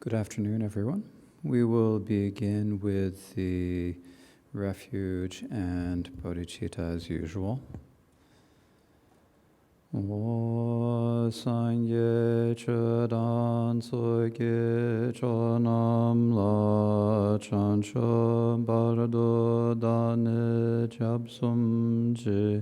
Good afternoon, everyone. We will begin with the refuge and bodhicitta as usual. O sangye chedan soge chonam la chancho bardo dane japsum je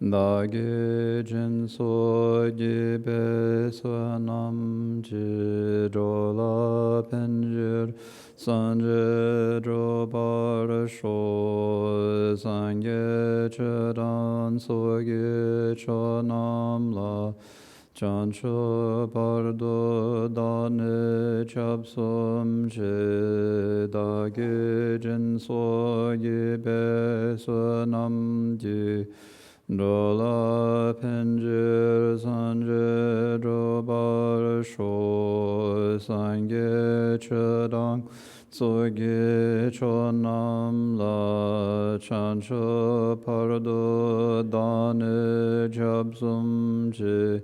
Dage jinso gibe swanam jirola penjir sanje drobar sho sangye chedan soge chonam la chancho bardo dane chapsum je dage jinso gibe swanam ji Dola penjir sanje drobar sho sangye chedang tsoge chonam la chancho pardo dane jabsum je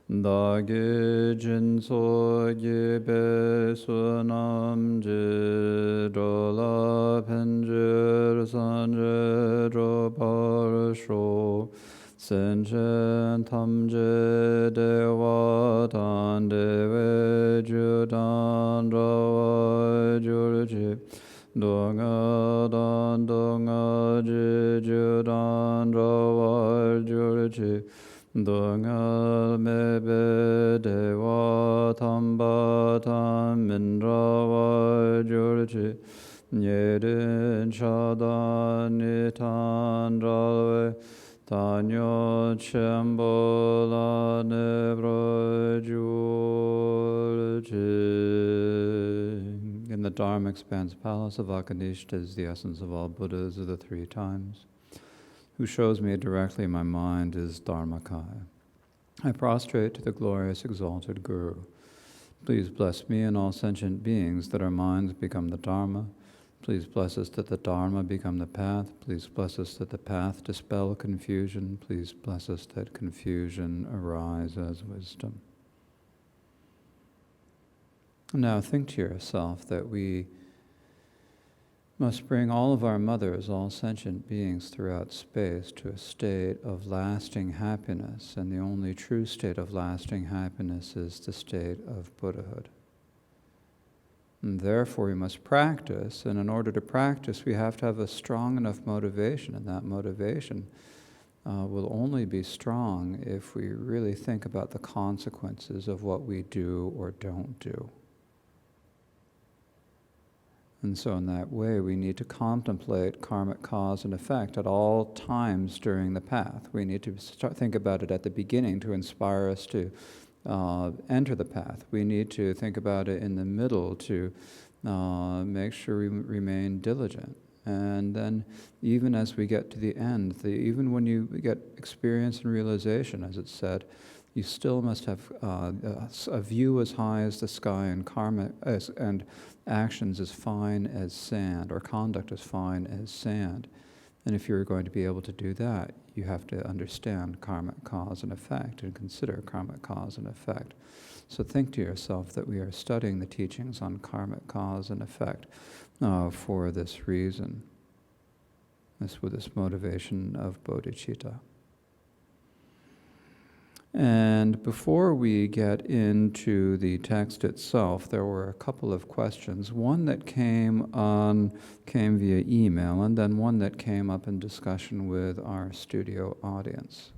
dage jinso gibe sunam je dola penjir sanje drobar sho senchen tamje dewa dan dewe judan rawa jurje donga dan donga je judan rawa jurje Donga mebe dewa tamba tam mindrawa jurji Nyedin shadan nitan ralwe Tanyo chembola nebra jurji. In the Dharma Expanse Palace of Akanishta is the essence of all Buddhas of the three times. Who shows me directly my mind is Dharmakaya. I prostrate to the glorious exalted Guru. Please bless me and all sentient beings that our minds become the Dharma. Please bless us that the Dharma become the path. Please bless us that the path dispel confusion. Please bless us that confusion arise as wisdom. Now think to yourself that we must bring all of our mothers, all sentient beings throughout space, to a state of lasting happiness, and the only true state of lasting happiness is the state of Buddhahood. And therefore we must practice, and in order to practice we have to have a strong enough motivation, and that motivation will only be strong if we really think about the consequences of what we do or don't do. And so in that way, we need to contemplate karmic cause and effect at all times during the path. We need to think about it at the beginning to inspire us to enter the path. We need to think about it in the middle to make sure we remain diligent. And then even as we get to the end, even when you get experience and realization, as it's said, you still must have a view as high as the sky and karma and actions as fine as sand, or conduct as fine as sand. And if you're going to be able to do that, you have to understand karmic cause and effect and consider karmic cause and effect. So think to yourself that we are studying the teachings on karmic cause and effect for this reason, with this motivation of bodhicitta. And before we get into the text itself, there were a couple of questions. One that came via email, and then one that came up in discussion with our studio audience.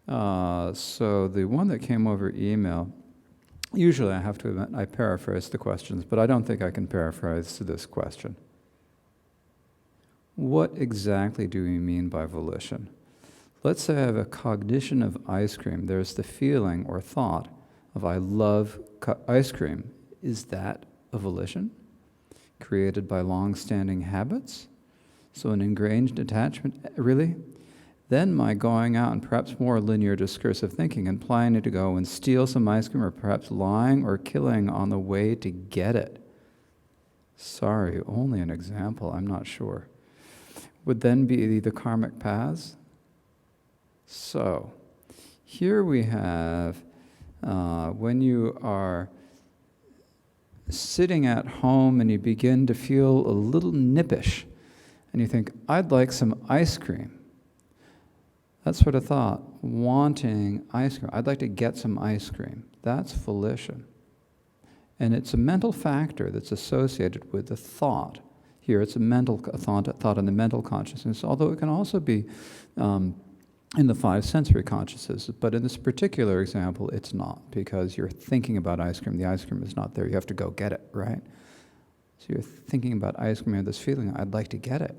So the one that came over email, usually I have to admit I paraphrase the questions, but I don't think I can paraphrase this question. What exactly do we mean by volition? Let's say I have a cognition of ice cream. There's the feeling or thought of I love ice cream. Is that a volition created by long-standing habits? So an ingrained attachment, really? Then my going out and perhaps more linear discursive thinking and planning to go and steal some ice cream, or perhaps lying or killing on the way to get it. Sorry, only an example, I'm not sure. Would then be the karmic paths? So, here we have, when you are sitting at home and you begin to feel a little nippish, and you think, I'd like some ice cream. That sort of thought, wanting ice cream. I'd like to get some ice cream. That's volition. And it's a mental factor that's associated with the thought. Here it's a mental thought in the mental consciousness, although it can also be in the five sensory consciousnesses. But in this particular example, it's not, because you're thinking about ice cream. The ice cream is not there. You have to go get it, right? So you're thinking about ice cream, you have this feeling, I'd like to get it.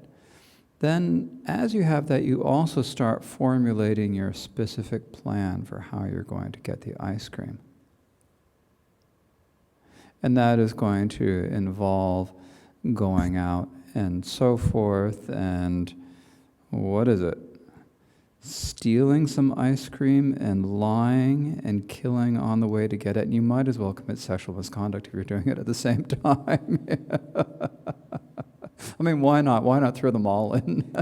Then, as you have that, you also start formulating your specific plan for how you're going to get the ice cream. And that is going to involve going out and so forth, and what is it? Stealing some ice cream and lying and killing on the way to get it. And you might as well commit sexual misconduct if you're doing it at the same time. I mean, why not? Why not throw them all in?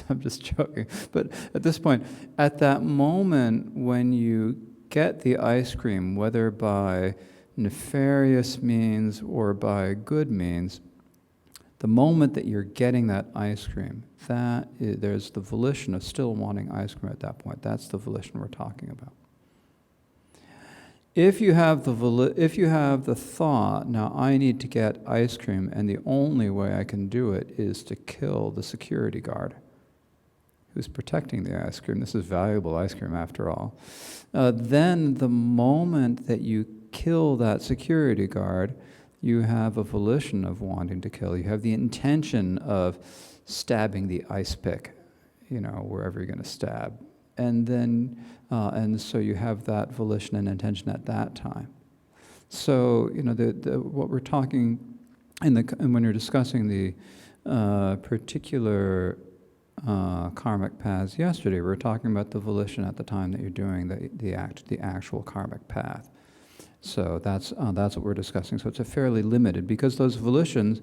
I'm just joking. But at this point, at that moment when you get the ice cream, whether by nefarious means or by good means, the moment that you're getting that ice cream, there's the volition of still wanting ice cream at that point. That's the volition we're talking about. If you have the thought, now I need to get ice cream, and the only way I can do it is to kill the security guard who's protecting the ice cream. This is valuable ice cream after all. Then the moment that you kill that security guard, you have a volition of wanting to kill. You have the intention of stabbing the ice pick, wherever you're going to stab. And then, and so you have that volition and intention at that time. So, what we're talking, and when you're discussing the particular karmic paths yesterday, we were talking about the volition at the time that you're doing the actual karmic path. So that's what we're discussing. So it's a fairly limited, because those volitions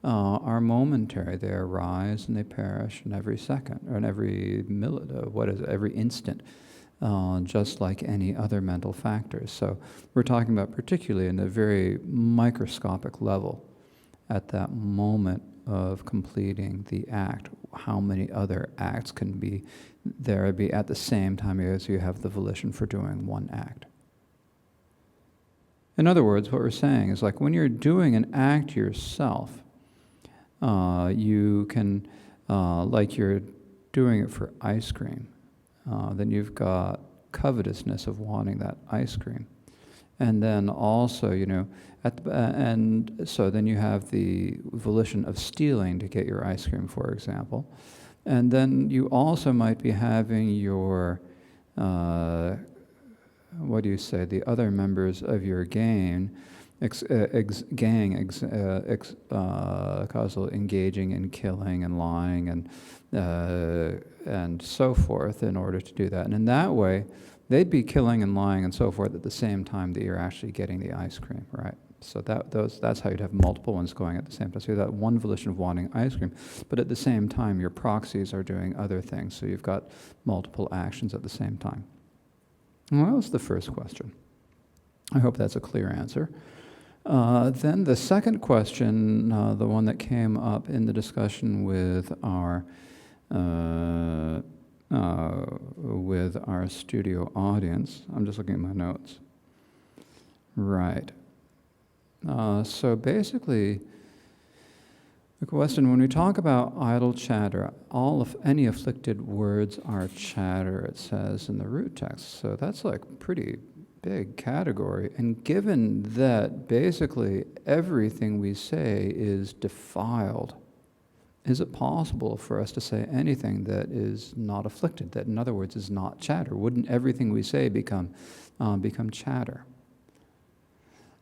are momentary. They arise and they perish in every second, or in every every instant, just like any other mental factors. So we're talking about particularly in a very microscopic level, at that moment of completing the act, how many other acts can be at the same time as you have the volition for doing one act. In other words, what we're saying is, like, when you're doing an act yourself, you can, like you're doing it for ice cream, then you've got covetousness of wanting that ice cream. And then also, and so then you have the volition of stealing to get your ice cream, for example. And then you also might be having your, the other members of your gang, Causally engaging in killing and lying and so forth in order to do that. And in that way, they'd be killing and lying and so forth at the same time that you're actually getting the ice cream, right? So that's how you'd have multiple ones going at the same time. So you have that one volition of wanting ice cream, but at the same time, your proxies are doing other things. So you've got multiple actions at the same time. Well, that was the first question. I hope that's a clear answer. Then the second question, the one that came up in the discussion with our studio audience. I'm just looking at my notes. Right. So basically, the question, when we talk about idle chatter, any afflicted words are chatter, it says in the root text. So that's like pretty big category. And given that basically everything we say is defiled, is it possible for us to say anything that is not afflicted, that in other words is not chatter? Wouldn't everything we say become chatter?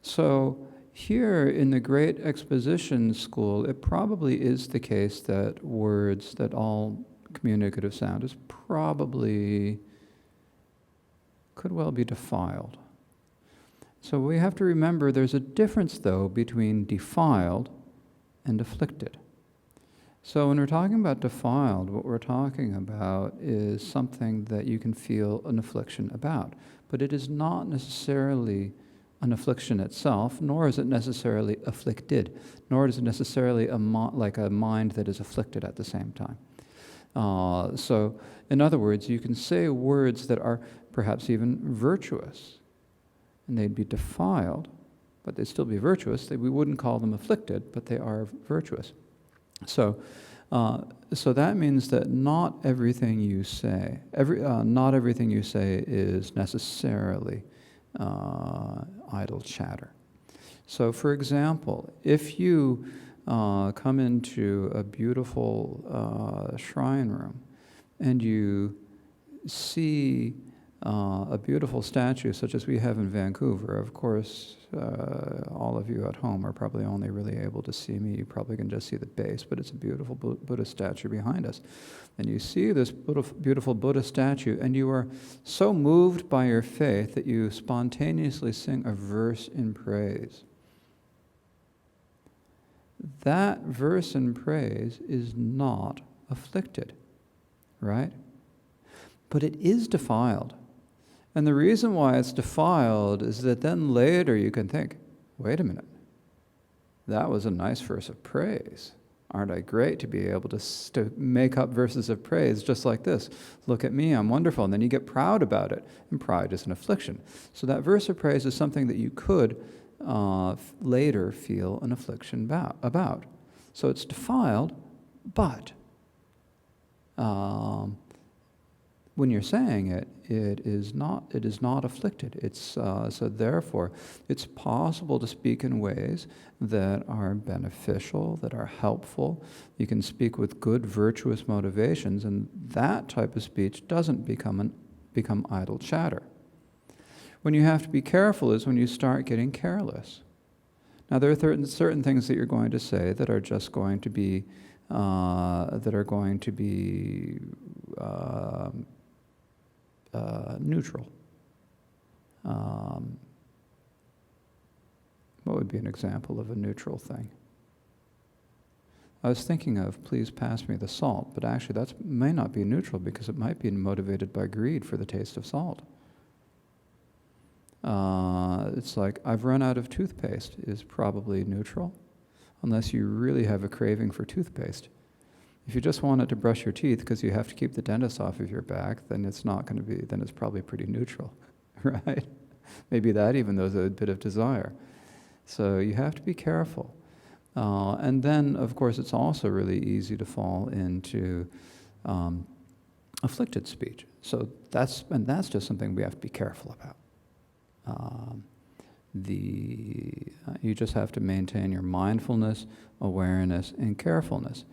So here in the Great Exposition School, it probably is the case that words, that all communicative sound is probably, could well be defiled. So we have to remember there's a difference, though, between defiled and afflicted. So when we're talking about defiled, what we're talking about is something that you can feel an affliction about. But it is not necessarily an affliction itself, nor is it necessarily afflicted, nor is it necessarily like a mind that is afflicted at the same time. So, in other words, you can say words that are perhaps even virtuous, and they'd be defiled, but they'd still be virtuous. We wouldn't call them afflicted, but they are virtuous. So that means that not everything you say is necessarily idle chatter. So, for example, if you come into a beautiful shrine room and you see a beautiful statue such as we have in Vancouver. Of course, all of you at home are probably only really able to see me. You probably can just see the base, but it's a beautiful Buddha statue behind us. And you see this beautiful Buddha statue, and you are so moved by your faith that you spontaneously sing a verse in praise. That verse in praise is not afflicted, right? But it is defiled. And the reason why it's defiled is that then later you can think, wait a minute, that was a nice verse of praise. Aren't I great to be able to make up verses of praise just like this? Look at me, I'm wonderful. And then you get proud about it. And pride is an affliction. So that verse of praise is something that you could later feel an affliction about. So it's defiled, but when you're saying it, it is not afflicted. It's so therefore, it's possible to speak in ways that are beneficial, that are helpful. You can speak with good, virtuous motivations, and that type of speech doesn't become idle chatter. When you have to be careful is when you start getting careless. Now, there are certain things that you're going to say that are just going to be neutral. What would be an example of a neutral thing? I was thinking of, please pass me the salt, but actually that may not be neutral because it might be motivated by greed for the taste of salt. It's like, I've run out of toothpaste is probably neutral, unless you really have a craving for toothpaste. If you just wanted to brush your teeth because you have to keep the dentist off of your back, then it's not going to be, then it's probably pretty neutral, right? Maybe that even though there's a bit of desire. So you have to be careful. And then, of course, it's also really easy to fall into afflicted speech. So that's just something we have to be careful about. You just have to maintain your mindfulness, awareness, and carefulness.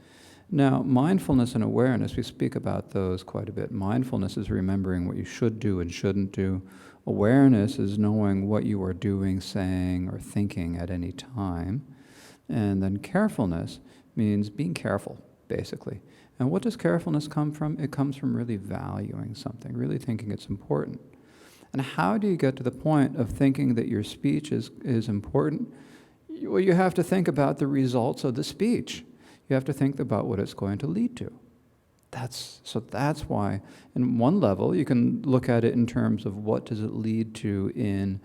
Now, mindfulness and awareness, we speak about those quite a bit. Mindfulness is remembering what you should do and shouldn't do. Awareness is knowing what you are doing, saying, or thinking at any time. And then carefulness means being careful, basically. And what does carefulness come from? It comes from really valuing something, really thinking it's important. And how do you get to the point of thinking that your speech is important? Well, you have to think about the results of the speech. You have to think about what it's going to lead to. That's why, in one level, you can look at it in terms of what does it lead to in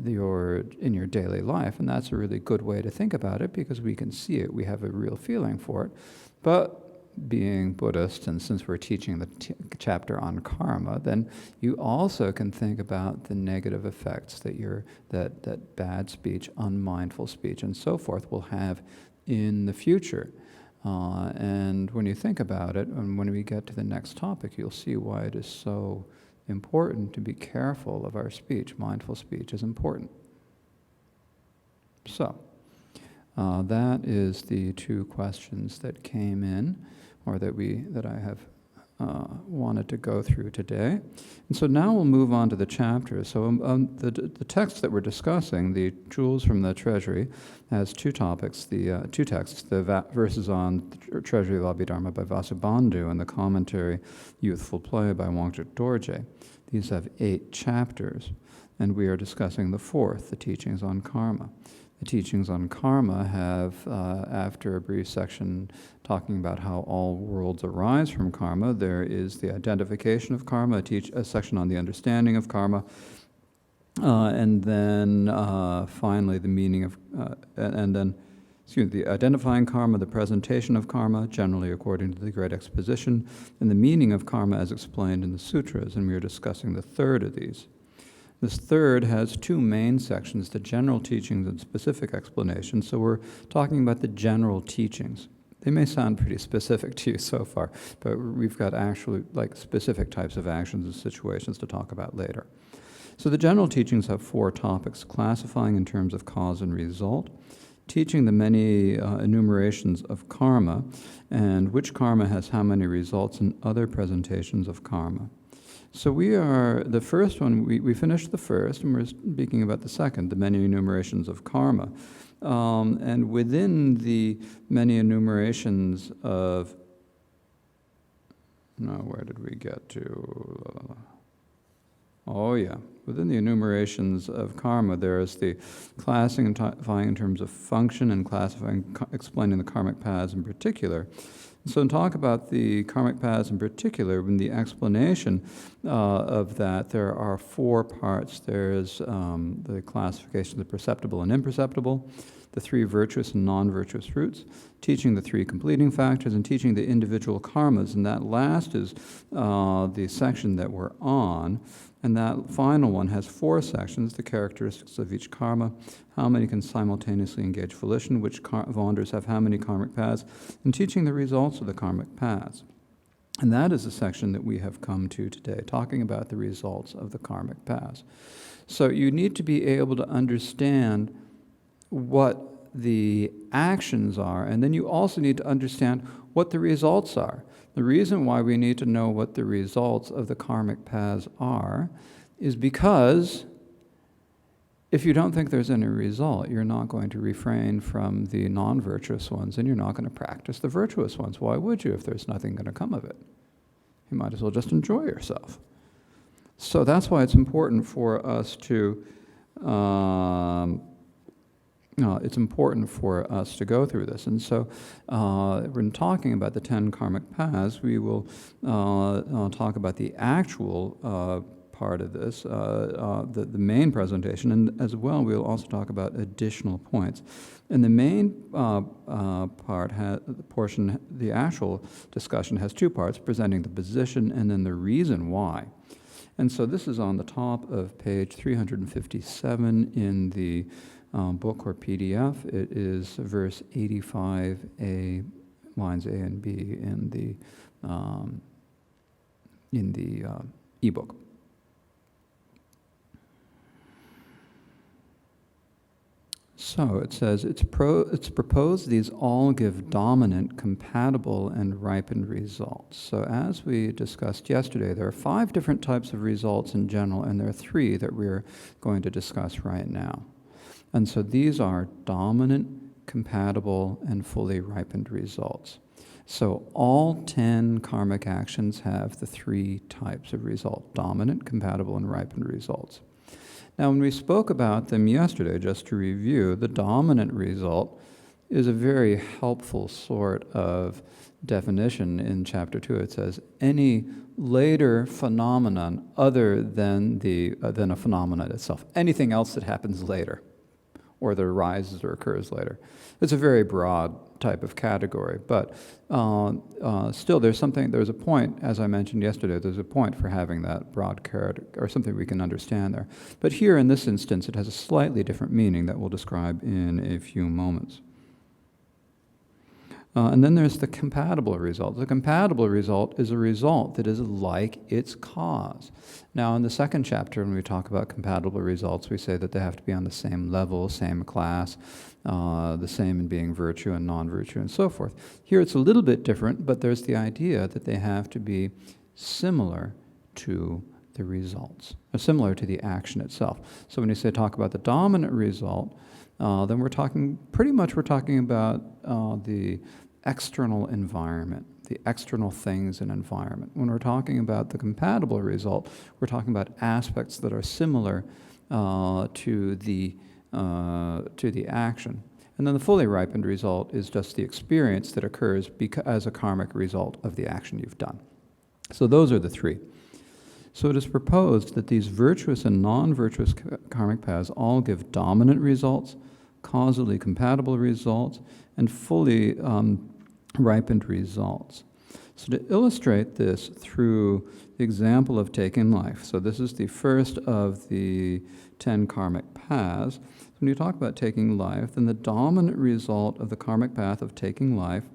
your daily life, and that's a really good way to think about it because we can see it, we have a real feeling for it. But being Buddhist, and since we're teaching the chapter on karma, then you also can think about the negative effects that bad speech, unmindful speech, and so forth will have in the future. And when you think about it, and when we get to the next topic, you'll see why it is so important to be careful of our speech. Mindful speech is important. So, that is the two questions that came in, or that I have wanted to go through today. And so now we'll move on to the chapter. So the text that we're discussing, the Jewels from the Treasury, has two topics, two texts, the verses on the Treasury of Abhidharma by Vasubandhu and the commentary Youthful Play by Wangchuk Dorje. These have 8 chapters, and we are discussing the 4th, the teachings on karma. The teachings on karma have, after a brief section talking about how all worlds arise from karma, there is the identification of karma, a section on the understanding of karma, and then finally the meaning of, the identifying karma, the presentation of karma, generally according to the Great Exposition, and the meaning of karma as explained in the sutras, and we are discussing the third of these. This third has two main sections, the general teachings and specific explanations. So we're talking about the general teachings. They may sound pretty specific to you so far, but we've got actually specific types of actions and situations to talk about later. So the general teachings have four topics: classifying in terms of cause and result, teaching the many enumerations of karma, and which karma has how many results, and other presentations of karma. So the first one, we finished the first, and we're speaking about the second, the many enumerations of karma. And within the many enumerations of, where did we get to? Within the enumerations of karma, there is the classifying in terms of function and explaining the karmic paths in particular. So to talk about the karmic paths in particular, in the explanation of that, there are four parts. There's the classification of the perceptible and imperceptible, the three virtuous and non-virtuous roots, teaching the three completing factors, and teaching the individual karmas. And that last is the section that we're on. And that final one has four sections: the characteristics of each karma, how many can simultaneously engage volition, which Vonders have how many karmic paths, and teaching the results of the karmic paths. And that is the section that we have come to today, talking about the results of the karmic paths. So you need to be able to understand what the actions are, and then you also need to understand what the results are. The reason why we need to know what the results of the karmic paths are is because if you don't think there's any result, you're not going to refrain from the non-virtuous ones, and you're not going to practice the virtuous ones. Why would you if there's nothing going to come of it? You might as well just enjoy yourself. So that's why it's important for us to go through this. And so when talking about the 10 karmic paths, we will talk about the actual part of this, the main presentation, and as well we'll also talk about additional points. And the main portion, the actual discussion, has two parts: presenting the position and then the reason why. And so this is on the top of page 357 in the book or PDF. It is verse 85a, lines A and B in the ebook. So it says, it's proposed these all give dominant, compatible, and ripened results. So as we discussed yesterday, there are 5 different types of results in general, and there are 3 that we're going to discuss right now. And so these are dominant, compatible, and fully ripened results. So all 10 karmic actions have the 3 types of result: dominant, compatible, and ripened results. Now, when we spoke about them yesterday, just to review, the dominant result is a very helpful sort of definition in Chapter 2. It says, any later phenomenon other than a phenomenon itself, anything else that happens later, or that arises or occurs later. It's a very broad type of category, but still there's a point, as I mentioned yesterday, there's a point for having that broad category, or something we can understand there. But here in this instance, it has a slightly different meaning that we'll describe in a few moments. And then there's the compatible result. The compatible result is a result that is like its cause. Now, in the second chapter, when we talk about compatible results, we say that they have to be on the same level, same class, the same in being virtue and non-virtue, and so forth. Here it's a little bit different, but there's the idea that they have to be similar to the results, or similar to the action itself. So when you talk about the dominant result, then we're talking about the external environment, the external things in environment. When we're talking about the compatible result, we're talking about aspects that are similar to the to the action. And then the fully ripened result is just the experience that occurs as a karmic result of the action you've done. So those are the three. So it is proposed that these virtuous and non-virtuous karmic paths all give dominant results, causally compatible results, and fully ripened results. So to illustrate this through the example of taking life, so this is the first of the 10 karmic paths. When you talk about taking life, then the dominant result of the karmic path of taking life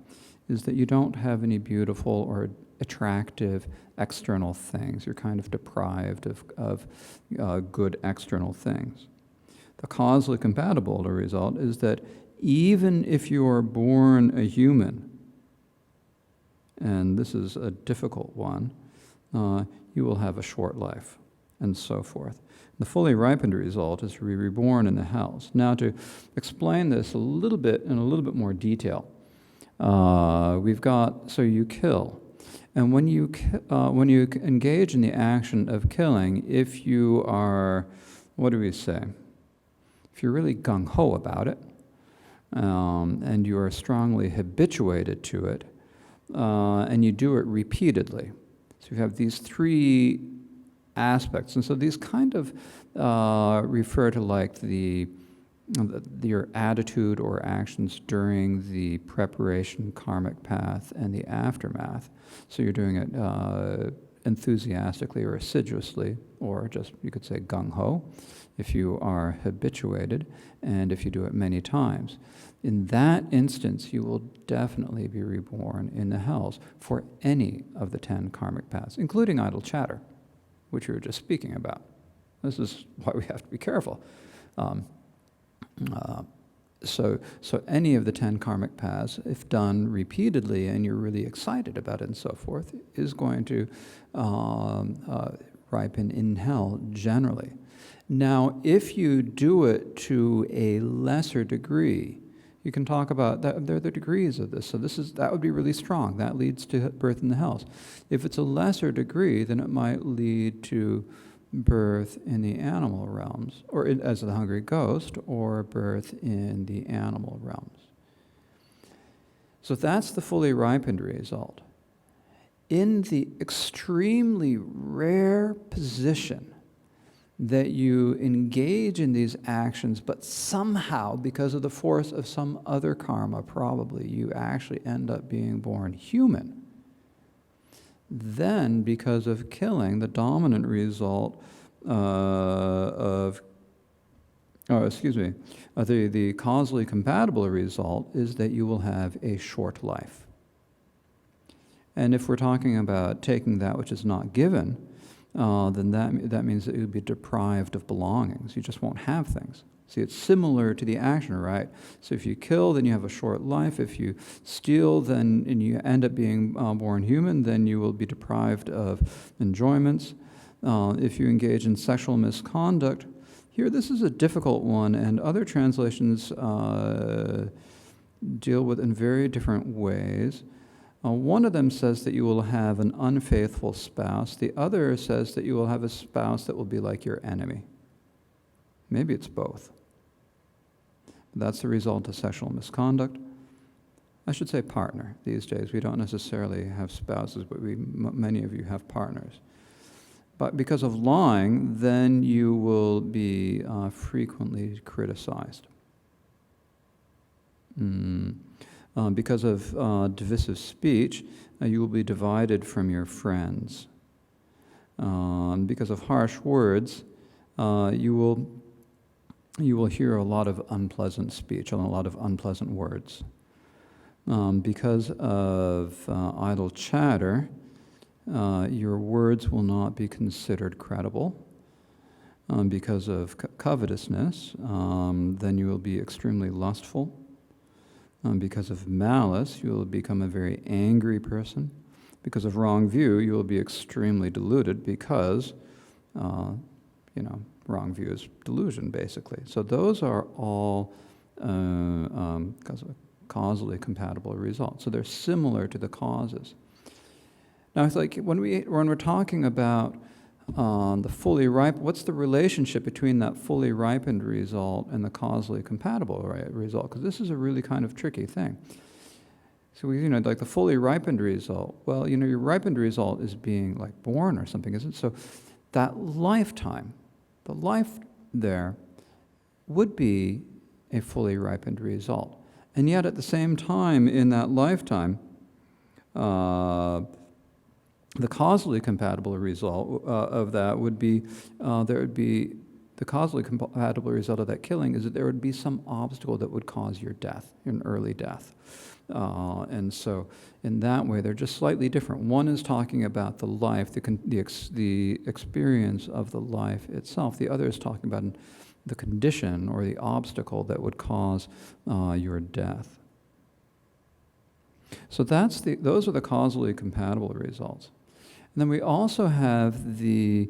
is that you don't have any beautiful or attractive external things. You're kind of deprived of good external things. The causally compatible result is that even if you are born a human, and this is a difficult one, you will have a short life, and so forth. The fully ripened result is to be reborn in the house. Now, to explain this a little bit in a little bit more detail, we've got, so you kill. And when you engage in the action of killing, if you are, what do we say? If you're really gung-ho about it, and you are strongly habituated to it, and you do it repeatedly. So you have these three aspects. And so these kind of refer to like your attitude or actions during the preparation karmic path and the aftermath. So you're doing it enthusiastically or assiduously, or just, you could say, gung-ho, if you are habituated, and if you do it many times. In that instance, you will definitely be reborn in the hells for any of the 10 karmic paths, including idle chatter, which we were just speaking about. This is why we have to be careful. So any of the 10 karmic paths, if done repeatedly and you're really excited about it and so forth, is going to ripen in hell generally. Now, if you do it to a lesser degree, you can talk about that. There are the degrees of this. So that would be really strong. That leads to birth in the hells. If it's a lesser degree, then it might lead to birth in the animal realms, or as the hungry ghost, or birth in the animal realms. So that's the fully ripened result. In the extremely rare position that you engage in these actions, but somehow, because of the force of some other karma, probably, you actually end up being born human. Then, because of killing, the dominant result the causally compatible result is that you will have a short life. And if we're talking about taking that which is not given, then that means that you'll be deprived of belongings. You just won't have things. See, it's similar to the action, right? So if you kill, then you have a short life. If you steal, and you end up being born human, then you will be deprived of enjoyments. If you engage in sexual misconduct, here this is a difficult one, and other translations deal with it in very different ways. One of them says that you will have an unfaithful spouse. The other says that you will have a spouse that will be like your enemy. Maybe it's both. That's the result of sexual misconduct. I should say partner. These days we don't necessarily have spouses, but many of you have partners. But because of lying, then you will be frequently criticized. Because of divisive speech, you will be divided from your friends. Because of harsh words, you will hear a lot of unpleasant speech and a lot of unpleasant words. Because of idle chatter, your words will not be considered credible. Because of covetousness, then you will be extremely lustful. Because of malice, you will become a very angry person. Because of wrong view, you will be extremely deluded because, wrong view is delusion, basically. So those are all causally compatible results. So they're similar to the causes. Now, it's like when we're talking about what's the relationship between that fully ripened result and the causally compatible result? Because this is a really kind of tricky thing. So, like the fully ripened result, well, your ripened result is being like born or something, isn't it? So that lifetime, the life there would be a fully ripened result. And yet at the same time in that lifetime, the causally compatible result of that would be, the causally compatible result of that killing is that there would be some obstacle that would cause your death, an early death. And so in that way, they're just slightly different. One is talking about the life, the experience of the life itself. The other is talking about the condition or the obstacle that would cause your death. So those are the causally compatible results. And then we also have the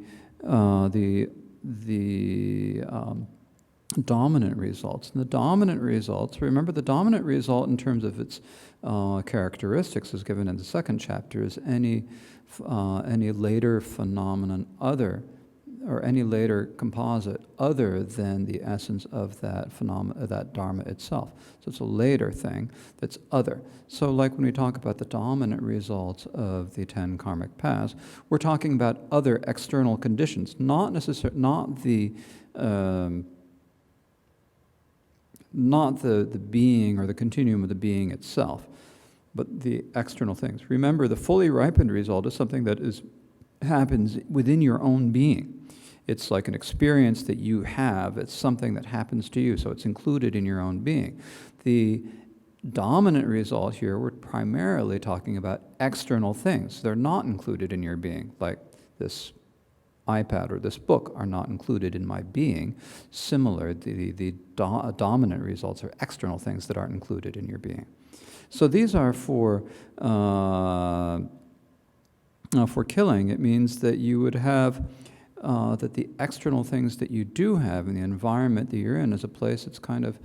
dominant results. And the dominant results, remember the dominant result in terms of its characteristics is given in the second chapter is any later phenomenon or any later composite other than the essence of that that dharma itself. So it's a later thing that's other. So like when we talk about the dominant results of the 10 karmic paths, we're talking about other external conditions, not the being or the continuum of the being itself, but the external things. Remember, the fully ripened result is something that happens within your own being. It's like an experience that you have. It's something that happens to you, so it's included in your own being. The dominant result here, we're primarily talking about external things. They're not included in your being, like this iPad or this book are not included in my being. Similar, the dominant results are external things that aren't included in your being. So these are for killing. It means that you would have that the external things that you do have in the environment that you're in is a place that's kind of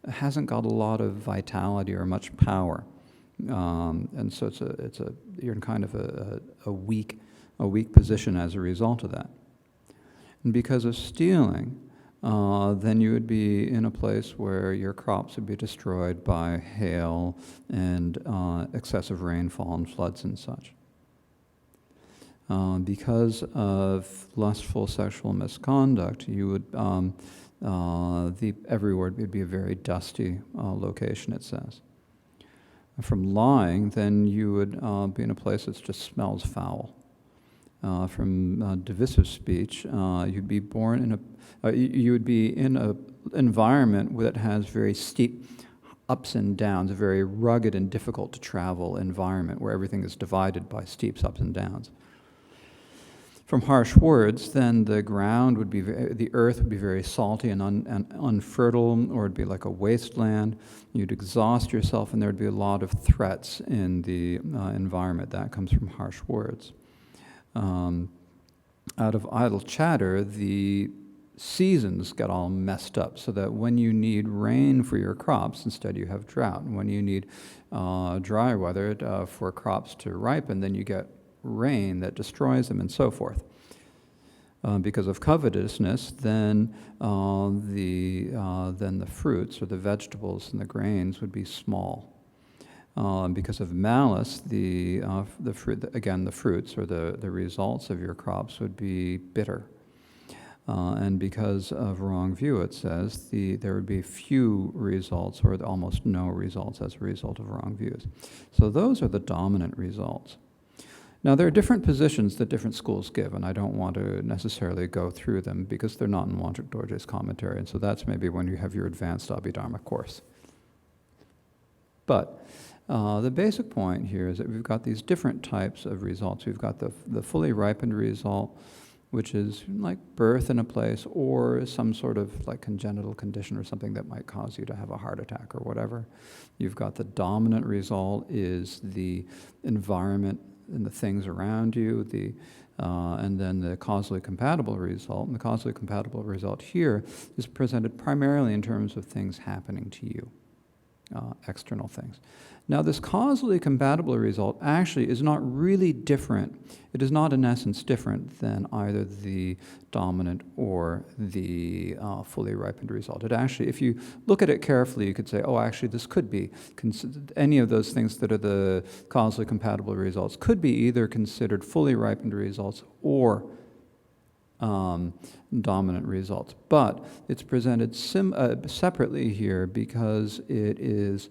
hasn't got a lot of vitality or much power, and so you're in kind of a weak position as a result of that. And because of stealing, then you would be in a place where your crops would be destroyed by hail and excessive rainfall and floods and such. Because of lustful sexual misconduct, you would everywhere would be a very dusty location, it says. From lying, then you would be in a place that just smells foul. From divisive speech, you'd be born in you would be in an environment that has very steep ups and downs, a very rugged and difficult to travel environment where everything is divided by steep ups and downs. From harsh words, then the ground would be, the earth would be very salty and unfertile, or it'd be like a wasteland. You'd exhaust yourself, and there'd be a lot of threats in the environment. That comes from harsh words. Out of idle chatter, the seasons get all messed up, so that when you need rain for your crops, instead you have drought. And when you need dry weather for crops to ripen, then you get rain that destroys them, and so forth. Because of covetousness, then the fruits or the vegetables and the grains would be small. Because of malice, the fruits or the results of your crops would be bitter. And because of wrong view, it says, there would be few results or almost no results as a result of wrong views. So those are the dominant results. Now, there are different positions that different schools give, and I don't want to necessarily go through them because they're not in Wangchuk Dorje's commentary, and so that's maybe when you have your advanced Abhidharma course. But the basic point here is that we've got these different types of results. We've got the fully ripened result, which is like birth in a place or some sort of like congenital condition or something that might cause you to have a heart attack or whatever. You've got the dominant result is the environment and the things around you, and then the causally compatible result. And the causally compatible result here is presented primarily in terms of things happening to you. external things. Now, this causally compatible result actually is not really different. It is not in essence different than either the dominant or the fully ripened result. It actually, if you look at it carefully, you could say, oh, actually, this could be, any of those things that are the causally compatible results could be either considered fully ripened results or dominant results. But it's presented separately here because it is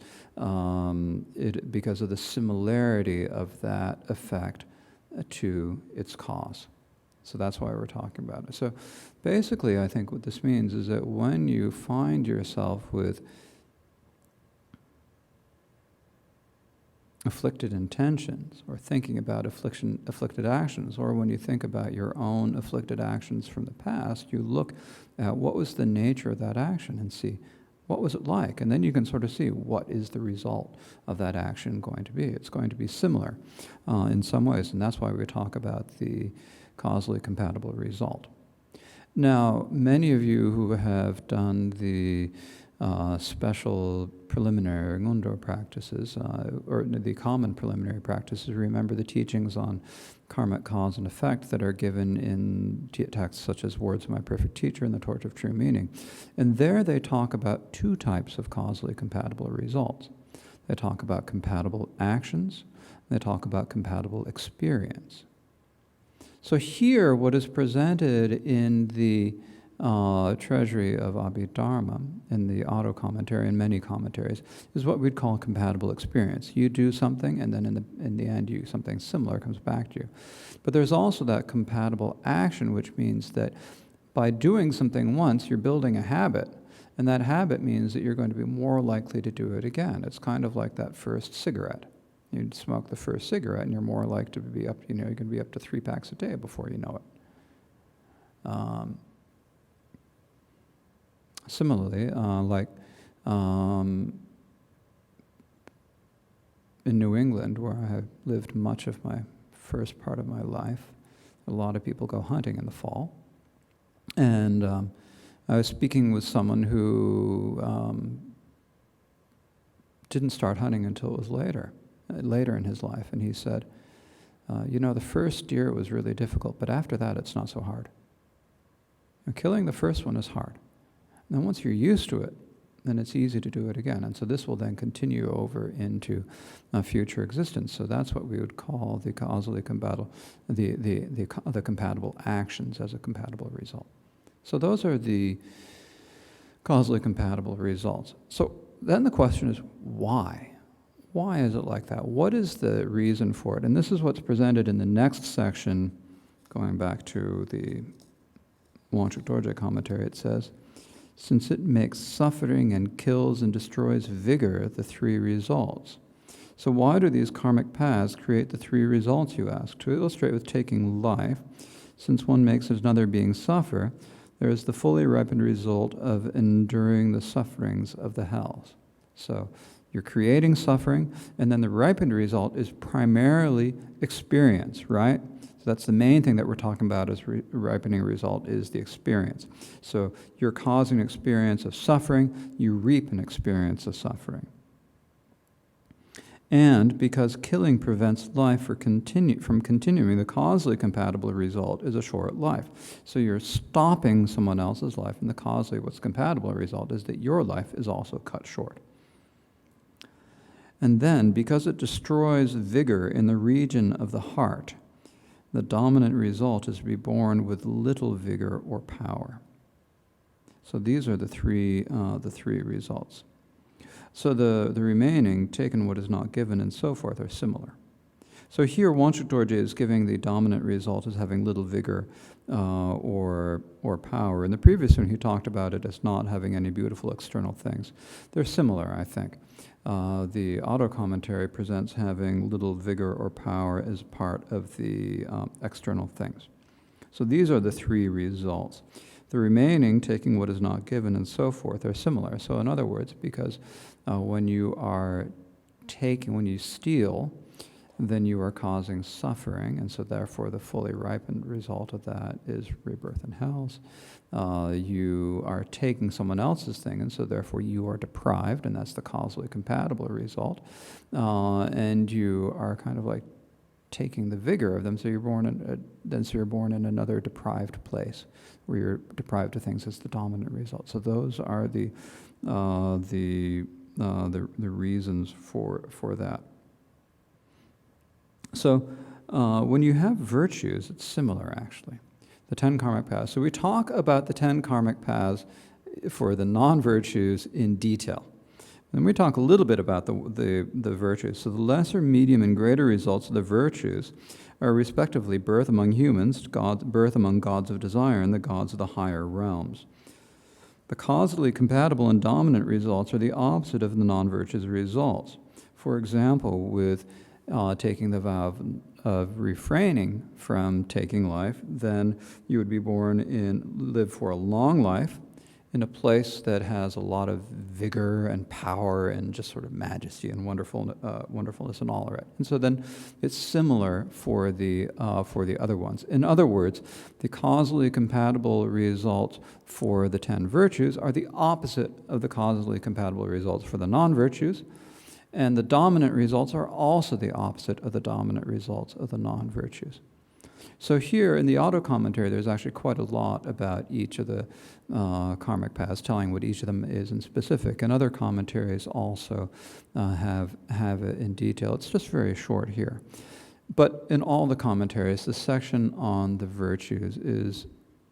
because of the similarity of that effect to its cause. So that's why we're talking about it. So basically, I think what this means is that when you find yourself with afflicted intentions, or thinking about afflicted actions, or when you think about your own afflicted actions from the past, you look at what was the nature of that action and see what was it like, and then you can sort of see what is the result of that action going to be. It's going to be similar in some ways, and that's why we talk about the causally compatible result. Now, many of you who have done the special preliminary Ngundo practices, or the common preliminary practices, remember the teachings on karmic cause and effect that are given in texts such as Words of My Perfect Teacher and The Torch of True Meaning. And there they talk about two types of causally compatible results. They talk about compatible actions, and they talk about compatible experience. So here, what is presented in the Treasury of Abhidharma, in the auto commentary and many commentaries, is what we'd call compatible experience. You do something, and then in the end, something similar comes back to you. But there's also that compatible action, which means that by doing something once, you're building a habit, and that habit means that you're going to be more likely to do it again. It's kind of like that first cigarette. You smoke the first cigarette, and you're more likely to be up. You're going to be up to 3 packs a day before you know it. Similarly, in New England, where I have lived much of my first part of my life, a lot of people go hunting in the fall. And I was speaking with someone who didn't start hunting until it was later in his life. And he said, the first deer was really difficult, but after that, it's not so hard. And killing the first one is hard. And then once you're used to it, then it's easy to do it again. And so this will then continue over into future existence. So that's what we would call the causally compatible, the compatible actions as a compatible result. So those are the causally compatible results. So then the question is, why? Why is it like that? What is the reason for it? And this is what's presented in the next section, going back to the Wangchuk Dorje commentary. It says, since it makes suffering and kills and destroys vigor, the 3 results. So why do these karmic paths create the 3 results, you ask? To illustrate with taking life, since one makes another being suffer, there is the fully ripened result of enduring the sufferings of the hells. So you're creating suffering, and then the ripened result is primarily experience, right? That's the main thing that we're talking about as ripening result is the experience. So you're causing an experience of suffering, you reap an experience of suffering. And because killing prevents life from continuing, the causally compatible result is a short life. So you're stopping someone else's life, and the causally what's compatible result is that your life is also cut short. And then, because it destroys vigor in the region of the heart, the dominant result is to be born with little vigor or power. So these are the three results. So the remaining, taken what is not given, and so forth, are similar. So here, Wangchuk Dorje is giving the dominant result as having little vigor or power. In the previous one, he talked about it as not having any beautiful external things. They're similar, I think. The auto commentary presents having little vigor or power as part of the external things. So these are the 3 results. The remaining, taking what is not given and so forth, are similar. So in other words, because when you steal then you are causing suffering, and so therefore the fully ripened result of that is rebirth in hells. You are taking someone else's thing, and so therefore you are deprived, and that's the causally compatible result. And you are kind of like taking the vigor of them, so you're born in another deprived place, where you're deprived of things as the dominant result. So those are the reasons for that. So when you have virtues, it's similar actually. The 10 karmic paths. So we talk about the 10 karmic paths for the non-virtues in detail. Then we talk a little bit about the virtues. So the lesser, medium, and greater results of the virtues are respectively birth among humans, birth among gods of desire, and the gods of the higher realms. The causally compatible and dominant results are the opposite of the non-virtues results. For example, with taking the vow of refraining from taking life, then you would be live for a long life in a place that has a lot of vigor and power and just sort of majesty and wonderfulness and all of it. And so then it's similar for the other ones. In other words, the causally compatible results for the 10 virtues are the opposite of the causally compatible results for the non-virtues, and the dominant results are also the opposite of the dominant results of the non-virtues. So here in the auto commentary, there's actually quite a lot about each of the karmic paths, telling what each of them is in specific. And other commentaries also have it in detail. It's just very short here. But in all the commentaries, the section on the virtues is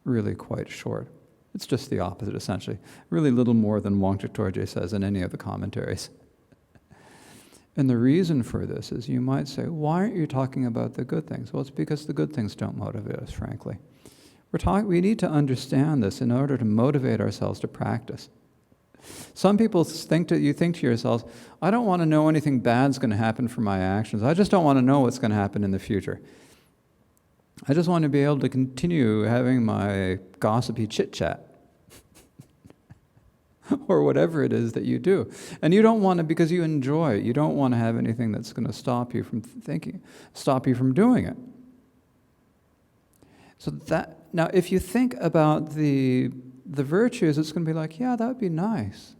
really quite short. It's just the opposite, essentially. Really little more than Wangchuk Dorje says in any of the commentaries. And the reason for this is, you might say, why aren't you talking about the good things? Well, it's because the good things don't motivate us, frankly. We need to understand this in order to motivate ourselves to practice. Some people you think to yourselves, I don't want to know anything bad's going to happen from my actions. I just don't want to know what's going to happen in the future. I just want to be able to continue having my gossipy chit-chat. Or whatever it is that you do. And you don't want to, because you enjoy it, you don't want to have anything that's going to stop you from doing it. So now if you think about the virtues, it's going to be like, yeah, that would be nice.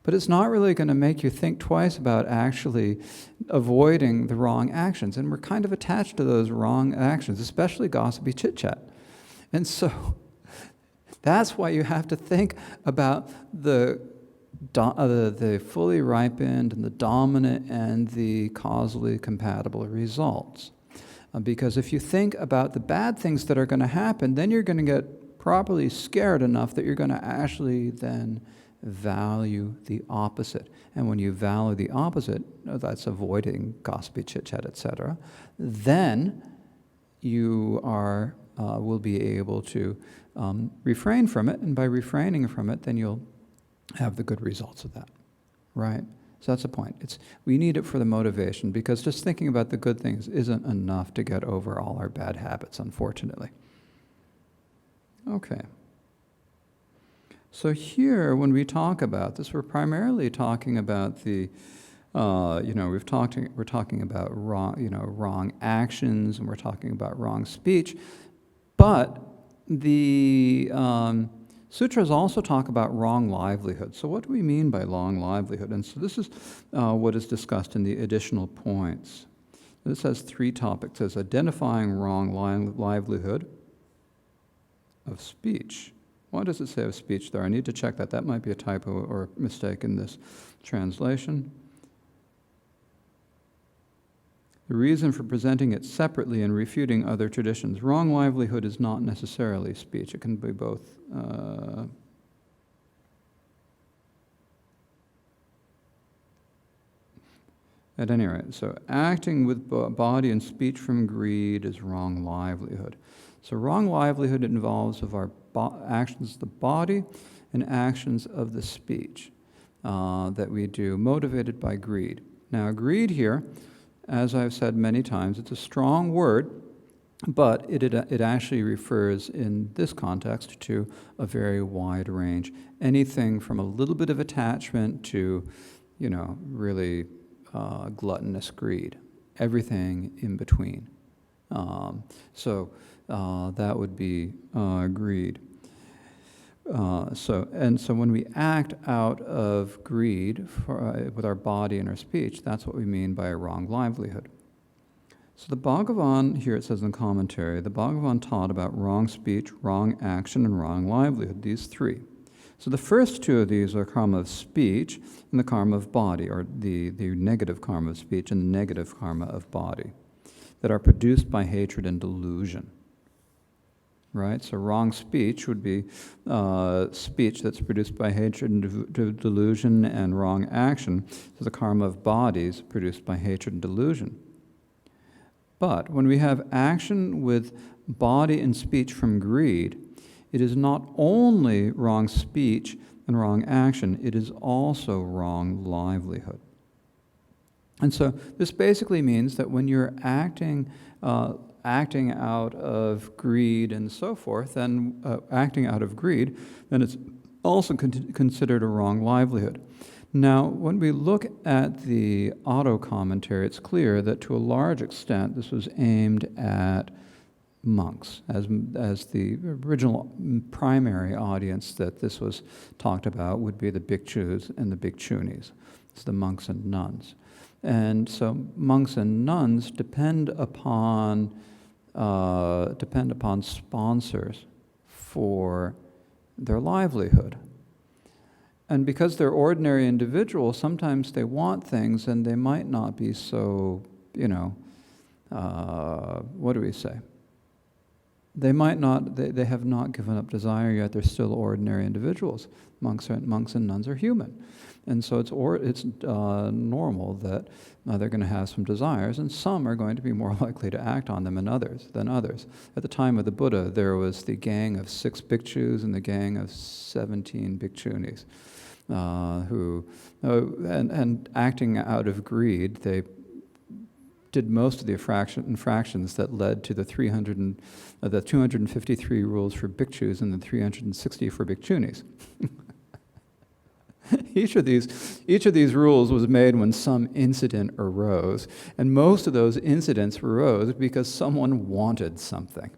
But it's not really going to make you think twice about actually avoiding the wrong actions. And we're kind of attached to those wrong actions, especially gossipy chit-chat. And so that's why you have to think about the fully ripened and the dominant and the causally compatible results. Because if you think about the bad things that are going to happen, then you're going to get properly scared enough that you're going to actually then value the opposite. And when you value the opposite, that's avoiding gossipy chit-chat, etc., then you will be able to refrain from it, and by refraining from it, then you'll have the good results of that, right? So that's the point. We need it for the motivation, because just thinking about the good things isn't enough to get over all our bad habits, unfortunately. Okay. So here, when we talk about this, we're primarily talking about the we're talking about wrong actions, and we're talking about wrong speech, but the sutras also talk about wrong livelihood. So what do we mean by wrong livelihood? And so this is what is discussed in the additional points. This has 3 topics. It says identifying wrong livelihood of speech. Why does it say of speech there? I need to check that. That might be a typo or mistake in this translation. The reason for presenting it separately and refuting other traditions. Wrong livelihood is not necessarily speech. It can be both. At any rate, so acting with body and speech from greed is wrong livelihood. So wrong livelihood involves of our actions of the body and actions of the speech that we do, motivated by greed. Now, greed here, as I've said many times, it's a strong word, but it actually refers in this context to a very wide range. Anything from a little bit of attachment to, really gluttonous greed. everything in between. So that would be greed. So when we act out of greed with our body and our speech, that's what we mean by a wrong livelihood. So the Bhagavan, here it says in the commentary, the Bhagavan taught about wrong speech, wrong action, and wrong livelihood, these three. So the first two of these are karma of speech and the karma of body, or the negative karma of speech and the negative karma of body, that are produced by hatred and delusion. Right? So wrong speech would be speech that's produced by hatred and delusion, and wrong action is the karma of bodies produced by hatred and delusion. But when we have action with body and speech from greed, it is not only wrong speech and wrong action, it is also wrong livelihood. And so this basically means that when you're acting out of greed and so forth, then acting out of greed, then it's also considered a wrong livelihood. Now, when we look at the auto commentary, it's clear that to a large extent this was aimed at monks as the original primary audience that this was talked about would be the bhikkhus and the bhikkhunis. It's the monks and nuns. And so monks and nuns depend upon sponsors for their livelihood. And because they're ordinary individuals, sometimes they want things and they might not be so, what do we say? They might not, they have not given up desire yet, they're still ordinary individuals. Monks and nuns are human. And so it's normal that they're going to have some desires, and some are going to be more likely to act on them than others. At the time of the Buddha, there was the gang of 6 bhikkhus and the gang of 17 bhikkhunis, and acting out of greed, they did most of the infractions that led to the 253 rules for bhikkhus and the 360 for bhikkhunis. Each of these rules was made when some incident arose, and most of those incidents arose because someone wanted something.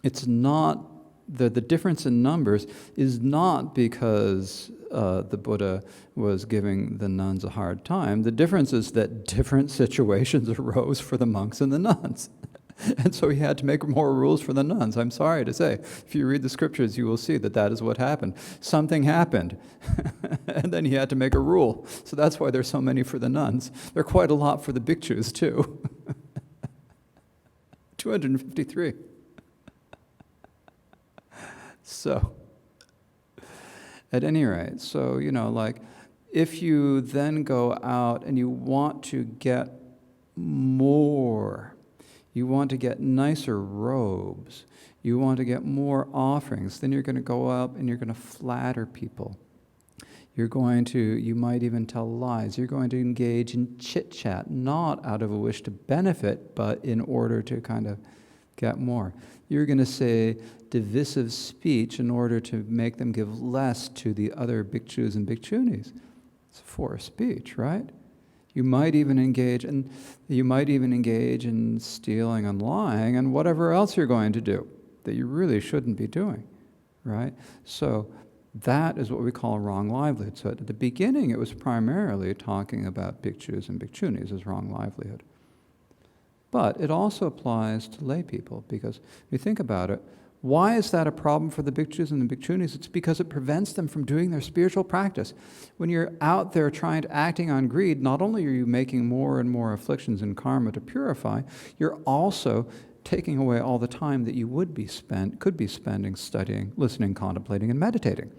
It's not the difference in numbers is not because the Buddha was giving the nuns a hard time. The difference is that different situations arose for the monks and the nuns. And so he had to make more rules for the nuns. I'm sorry to say, if you read the scriptures, you will see that is what happened. Something happened, and then he had to make a rule. So that's why there's so many for the nuns. There are quite a lot for the bhikkhus, too. 253. So, at any rate, so, if you then go out and you want to get more, you want to get nicer robes, you want to get more offerings, then you're going to go up and you're going to flatter people. You might even tell lies. You're going to engage in chit-chat, not out of a wish to benefit, but in order to kind of get more. You're going to say divisive speech in order to make them give less to the other bhikkhus and bhikkhunis. It's forced speech, right? You might even engage in stealing and lying and whatever else you're going to do that you really shouldn't be doing, right? So that is what we call a wrong livelihood. So at the beginning, it was primarily talking about bhikkhus and bhikkhunis as wrong livelihood. But it also applies to lay people, because if you think about it, why is that a problem for the bhikkhus and the bhikkhunis? It's because it prevents them from doing their spiritual practice. When you're out there acting on greed, not only are you making more and more afflictions and karma to purify, you're also taking away all the time that you could be spending studying, listening, contemplating, and meditating.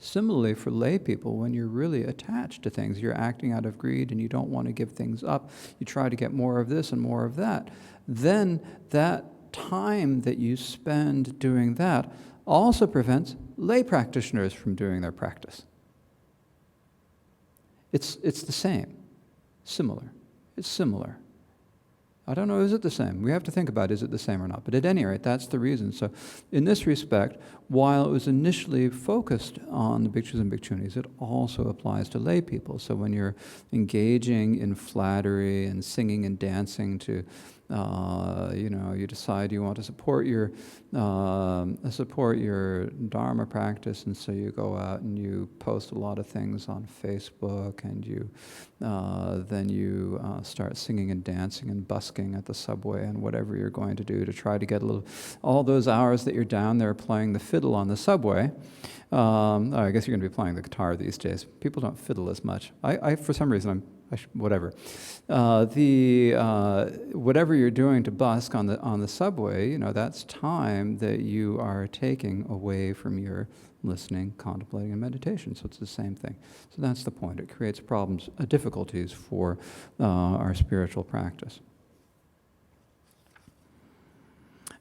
Similarly, for lay people, when you're really attached to things, you're acting out of greed and you don't want to give things up, you try to get more of this and more of that, then that time that you spend doing that also prevents lay practitioners from doing their practice. It's the same, similar. It's similar. I don't know, is it the same? We have to think about, is it the same or not? But at any rate, that's the reason. So in this respect, while it was initially focused on the bhikshus and bhikkshunis, it also applies to lay people. So when you're engaging in flattery and singing and dancing to, you decide you want to support your Dharma practice, and so you go out and you post a lot of things on Facebook, and then you start singing and dancing and busking at the subway and whatever you're going to do to try to get all those hours that you're down there playing the fiddle on the subway. I guess you're going to be playing the guitar these days. People don't fiddle as much. I for some reason, whatever. Whatever you're doing to busk on the subway, that's time that you are taking away from your listening, contemplating, and meditation. So it's the same thing. So that's the point. It creates problems, difficulties for our spiritual practice.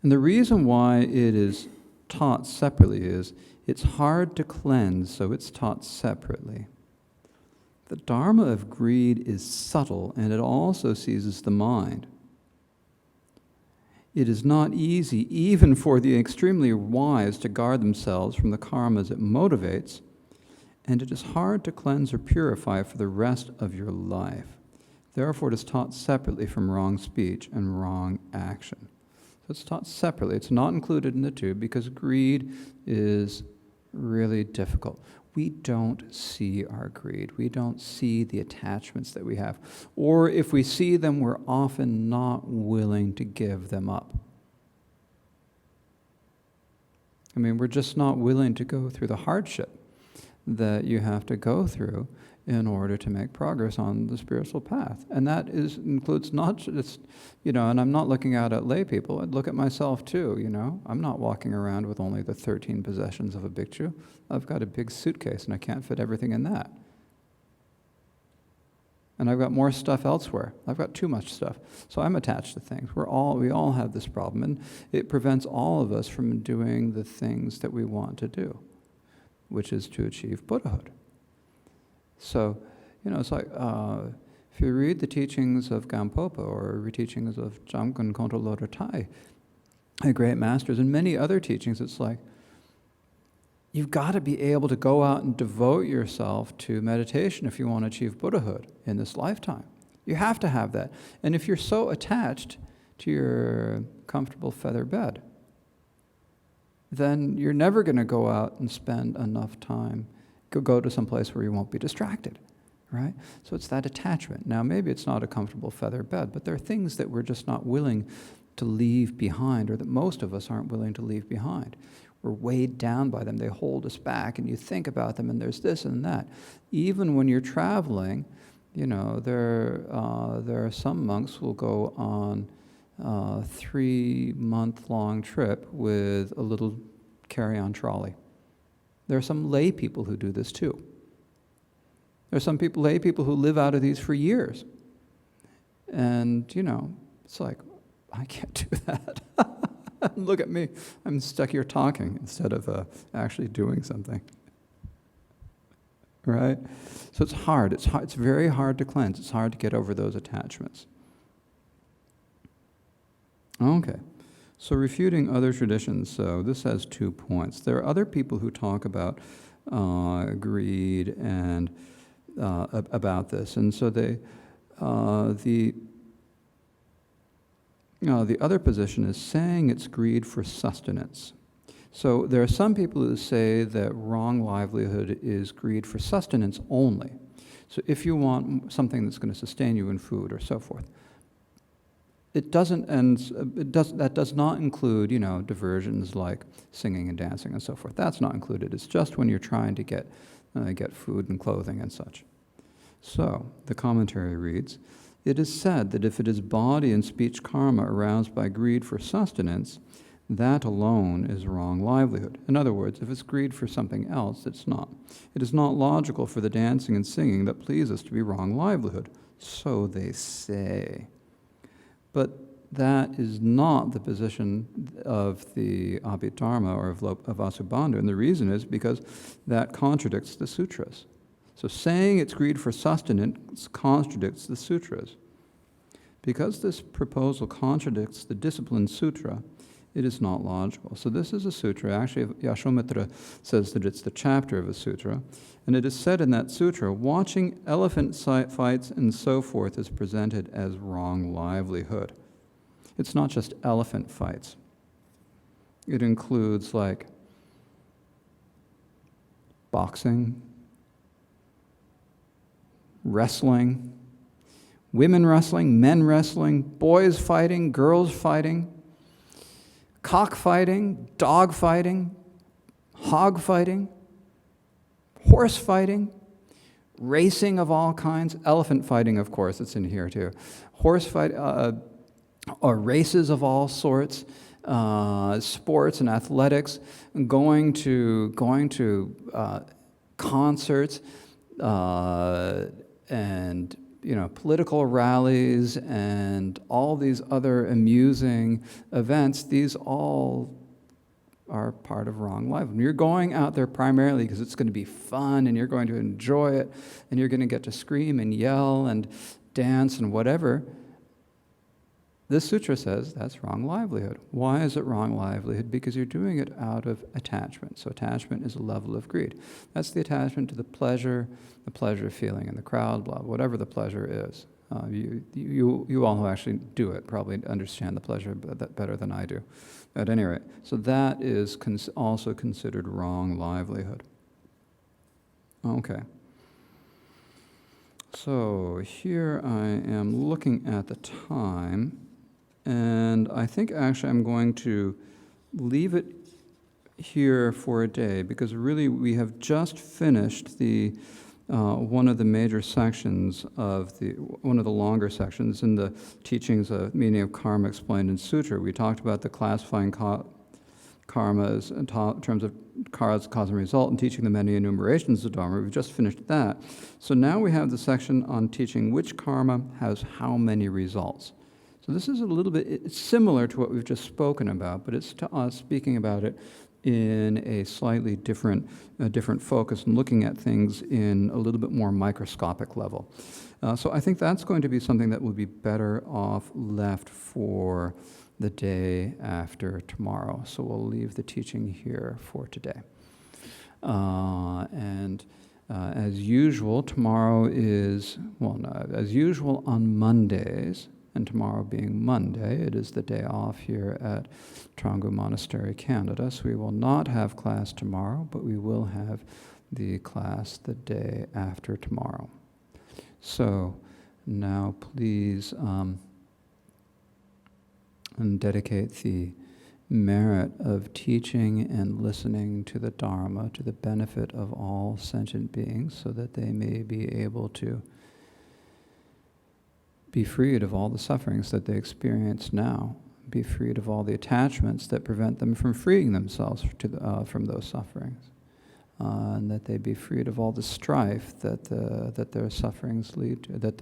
And the reason why it is taught separately is it's hard to cleanse, so it's taught separately. The dharma of greed is subtle, and it also seizes the mind. It is not easy, even for the extremely wise, to guard themselves from the karmas it motivates, and it is hard to cleanse or purify for the rest of your life. Therefore, it is taught separately from wrong speech and wrong action. So it's taught separately. It's not included in the two because greed is really difficult. We don't see our greed. We don't see the attachments that we have. Or if we see them, we're often not willing to give them up. We're just not willing to go through the hardship that you have to go through in order to make progress on the spiritual path. And that includes not just, and I'm not looking out at lay people, I'd look at myself too, I'm not walking around with only the 13 possessions of a bhikshu. I've got a big suitcase and I can't fit everything in that. And I've got more stuff elsewhere. I've got too much stuff. So I'm attached to things. We all have this problem, and it prevents all of us from doing the things that we want to do, which is to achieve Buddhahood. So, it's like, if you read the teachings of Gampopa or the teachings of Jamgon Kongtrul Lodro Tai, great masters, and many other teachings, it's like, you've got to be able to go out and devote yourself to meditation if you want to achieve Buddhahood in this lifetime. You have to have that. And if you're so attached to your comfortable feather bed, then you're never going to go out and spend enough time, go to some place where you won't be distracted, right? So it's that attachment. Now, maybe it's not a comfortable feather bed, but there are things that we're just not willing to leave behind, or that most of us aren't willing to leave behind. We're weighed down by them. They hold us back, and you think about them, and there's this and that. Even when you're traveling, there are some monks who will go on a 3-month-long trip with a little carry-on trolley. There are some lay people who do this too. There are some lay people who live out of these for years. And, it's like, I can't do that. Look at me. I'm stuck here talking instead of actually doing something. Right? So it's hard. It's very hard to cleanse. It's hard to get over those attachments. Okay. So refuting other traditions, so this has 2 points. There are other people who talk about greed and about this, and so the other position is saying it's greed for sustenance. So there are some people who say that wrong livelihood is greed for sustenance only. So if you want something that's going to sustain you in food or so forth, that does not include, diversions like singing and dancing and so forth. That's not included. It's just when you're trying to get food and clothing and such. So the commentary reads, "It is said that if it is body and speech karma aroused by greed for sustenance, that alone is wrong livelihood." In other words, if it's greed for something else, it's not. It is not logical for the dancing and singing that please us to be wrong livelihood. So they say. But that is not the position of the Abhidharma or of Vasubandhu, and the reason is because that contradicts the sutras. So saying it's greed for sustenance contradicts the sutras. Because this proposal contradicts the Discipline Sutra, it is not logical. So this is a sutra. Actually, Yashomitra says that it's the chapter of a sutra. And it is said in that sutra, watching elephant fights and so forth is presented as wrong livelihood. It's not just elephant fights. It includes like boxing, wrestling, women wrestling, men wrestling, boys fighting, girls fighting, cockfighting, dog fighting, hog fighting, horse fighting, racing of all kinds, elephant fighting, of course, it's in here too, horse fight, or races of all sorts, sports and athletics, going to concerts, and political rallies and all these other amusing events. These all are part of wrong life. When you're going out there primarily because it's going to be fun and you're going to enjoy it and you're going to get to scream and yell and dance and whatever, this sutra says that's wrong livelihood. Why is it wrong livelihood? Because you're doing it out of attachment. So attachment is a level of greed. That's the attachment to the pleasure feeling in the crowd, blah, whatever the pleasure is. You all who actually do it probably understand the pleasure better than I do. At any rate, so that is also considered wrong livelihood. Okay. So here I am looking at the time. And I think actually I'm going to leave it here for a day because really we have just finished the one of the major sections of one of the longer sections in the teachings of meaning of karma explained in Sutra. We talked about the classifying karmas in terms of cause and result and teaching the many enumerations of Dharma. We've just finished that. So now we have the section on teaching which karma has how many results. So this is a little bit similar to what we've just spoken about, but it's to us speaking about it in a slightly different focus and looking at things in a little bit more microscopic level. So I think that's going to be something that will be better off left for the day after tomorrow. So we'll leave the teaching here for today. As usual, as usual on Mondays, and tomorrow being Monday, it is the day off here at Trangu Monastery, Canada. So we will not have class tomorrow, but we will have the class the day after tomorrow. So now please and dedicate the merit of teaching and listening to the Dharma to the benefit of all sentient beings so that they may be able to be freed of all the sufferings that they experience now, be freed of all the attachments that prevent them from freeing themselves from those sufferings, and that they be freed of all the strife that their sufferings lead to, that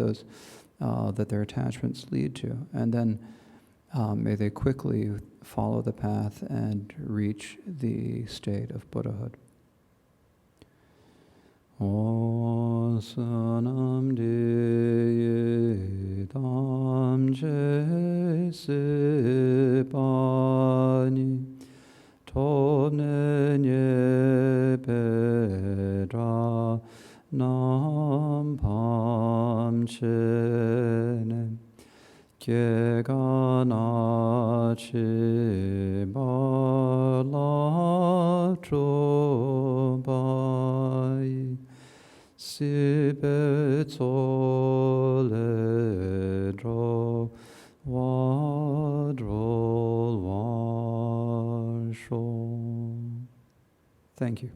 their attachments lead to, and then may they quickly follow the path and reach the state of Buddhahood. Osanam de dam je se pani tone nye pedra nam pam chene Kegana chi bala chobai sibe tsole dro wadro washo. Thank you.